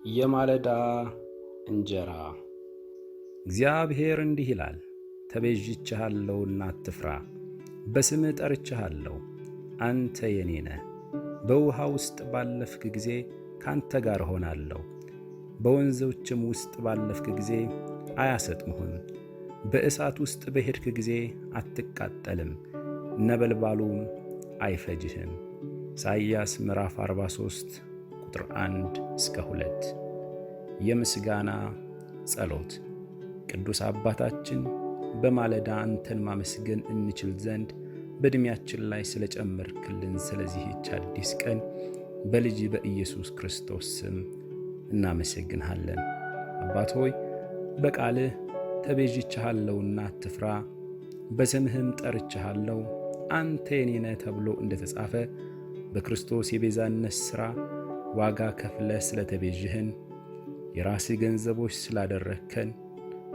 የማለዳ እንጀራ። እግዚአብሔር እንዲህ ይላል፣ ተቤዥቼሃለሁና አትፍራ፣ በስምህ ጠርቼሃለሁ፣ አንተ የኔ ነህ። በውሃ ውስጥ ባለፍክ ጊዜ ካንተ ጋር እሆናለሁ፣ በወንዞችም ውስጥ ባለፍክ ጊዜ አያሰጥሙህም። በእሳት ውስጥ በሄድክ ጊዜ አትቃጠልም፣ ነበልባሉም አይፈጅህም። ኢሳይያስ ምዕራፍ 43 ቁጥር 1-2። የምስጋና ጸሎት። ቅዱስ አባታችን በማለዳ አንተን ማመስገን እንችል ዘንድ በዕድሜያችን ላይ ስለጨመርክልን ስለዚህች አዲስ ቀን በልጅ በኢየሱስ ክርስቶስ ስም እናመሰግንሃለን። አባት ሆይ በቃልህ ተቤዥቼሃለሁና አትፍራ፣ በስምህም ጠርቼሃለሁ አንተ የኔ ነህ ተብሎ እንደተጻፈ በክርስቶስ የቤዛነት ሥራ ዋጋ ከፍለህ ስለተቤዥህን፣ የራስህ ገንዘቦች ስላደረግከን፣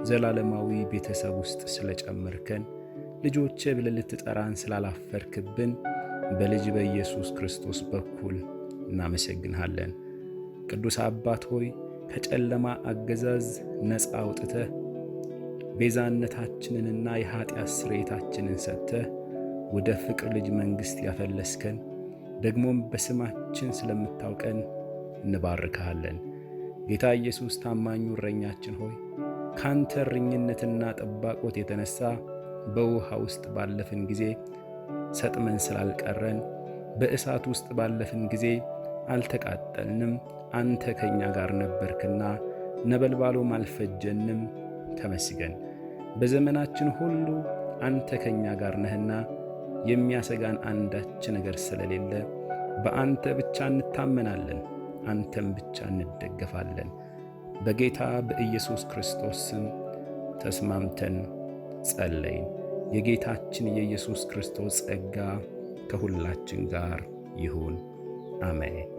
ዘላለማዊ ቤተሰብ ውስጥ ስለጨመርከን፣ ልጆቼ ብለህ ልትጠራን ስላላፈርክብን በልጅ በኢየሱስ ክርስቶስ በኩል እናመሰግንሃለን። ቅዱስ አባት ሆይ ከጨለማ አገዛዝ ነፃ አውጥተህ ቤዛነታችንንና የኀጢአት ስርየታችንን ሰጥተህ ወደ ፍቅር ልጅ መንግሥት ያፈለስከን፣ ደግሞም በስማችን ስለምታውቀን እንባርክሃለን። ጌታ ኢየሱስ ታማኙ እረኛችን ሆይ ካንተ እረኝነትና ጠባቆት የተነሣ በውሃ ውስጥ ባለፍን ጊዜ ሰጥመን ስላልቀረን፣ በእሳት ውስጥ ባለፍን ጊዜ አልተቃጠልንም። አንተ ከእኛ ጋር ነበርክና ነበልባሉም አልፈጀንም። ተመስገን። በዘመናችን ሁሉ አንተ ከእኛ ጋር ነህና የሚያሰጋን አንዳች ነገር ስለሌለ በአንተ ብቻ እንታመናለን፣ አንተም ብቻ እንደገፋለን። በጌታ በኢየሱስ ክርስቶስ ስም ተስማምተን ጸለይን። የጌታችን የኢየሱስ ክርስቶስ ጸጋ ከሁላችን ጋር ይሁን። አሜን።